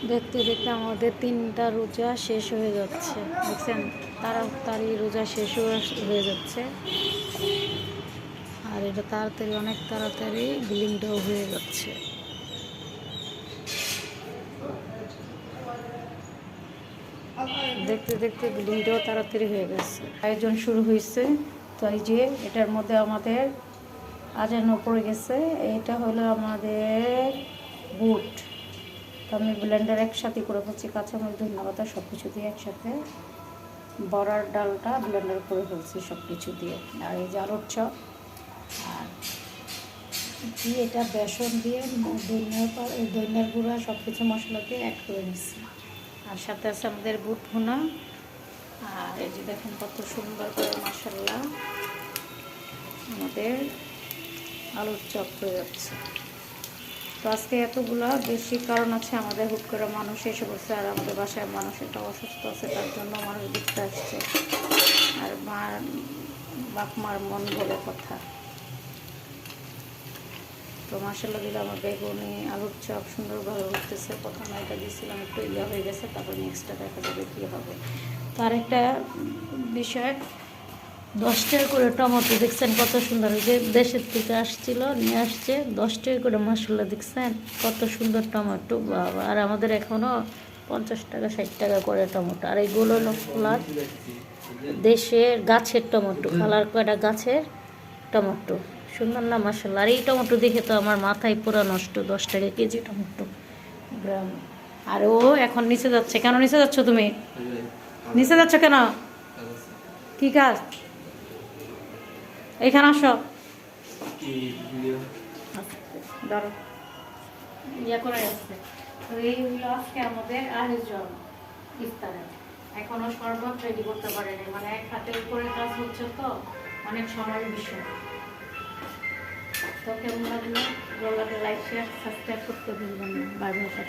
দেখতে দেখতে আমাদের 3টা রোজা শেষ হয়ে যাচ্ছে। দেখছেন, তাড়াতাড়ি রোজা শেষ হয়ে যাচ্ছে। আর এটা তাড়াতাড়ি, অনেক তাড়াতাড়ি বিলিংটাও হয়ে যাচ্ছে। দেখতে দেখতে বিলিংটাও তাড়াতাড়ি হয়ে গেছে। আয়োজন শুরু হয়েছে। তো এই যে এটার মধ্যে আমাদের আজানও পড়ে গেছে। এটা হলো আমাদের বুট। তো আমি ব্লেন্ডার একসাথে করে ফেলছি, কাঁচামরিচ, ধন্যবাদ সব কিছু দিয়ে একসাথে বড়ার ডালটা ব্লেন্ডার করে ফেলছি সব কিছু দিয়ে। আর এই যে আলুর চপ আর দিয়ে এটা বেসন দিয়ে ধনিয়ার গুঁড়া সব কিছু মশলা দিয়ে অ্যাড করে নিচ্ছি। আর সাথে আছে আমাদের বুট ভুনা। আর এই যে দেখেন কত সুন্দর করে মাশাআল্লাহ আমাদের আলুর চপ হয়ে যাচ্ছে। তো আজকে এতগুলা বেশি কারণ আছে, আমাদের হুট করে মানুষ এসে বসে, আর আমাদের বাসায় মানুষ একটা অসুস্থ আছে, তার জন্য মানুষ দেখতে আসছে। আর বাপ মার মন বলে কথা। তো মাশাআল্লাহ দিলে আমার বেগুনি আলুর চপ সুন্দরভাবে উঠতেছে। প্রথমে এটা দিয়েছিলাম, একটু ইয়া হয়ে গেছে, তারপর নেক্সটটা দেখা যাবে কী হবে। তার একটা বিষয়, 10 টাকা করে টমেটো, দেখছেন কত সুন্দর। যে দেশের থেকে আসছিল, নিয়ে আসছে 10 টাকা করে, মাশাআল্লাহ দেখছেন কত সুন্দর টমেটো বাবা। আর আমাদের এখনও 50 টাকা 60 টাকা করে টমেটো। আর এইগুলো হলো ফ্লাট দেশের গাছের টমেটো, কালার কয়টা গাছের টমেটো, সুন্দর না মাশাআল্লাহ। আর এই টমেটো দেখে তো আমার মাথায় পুরো নষ্ট, 10 টাকা কেজি টমেটো গ্রাম। আর ও এখন নিচে যাচ্ছে। কেন নিচে যাচ্ছ তুমি? নিচে যাচ্ছ কেন? কি কাজ? এখানে আসো, ধরো ইয়া করে আসছে। তো এই হলো আজকে আমাদের আয়োজন ইফতারের। এখনো শরবত রেডি করতে পারেনি, মানে এক হাতের উপরে কাজ হচ্ছে, তো অনেক সময়ের বিষয়। তো কেমন লাগলো? ভালো লাগলে লাইক শেয়ার সাবস্ক্রাইব করতে ভুলবেন না। Bye bye.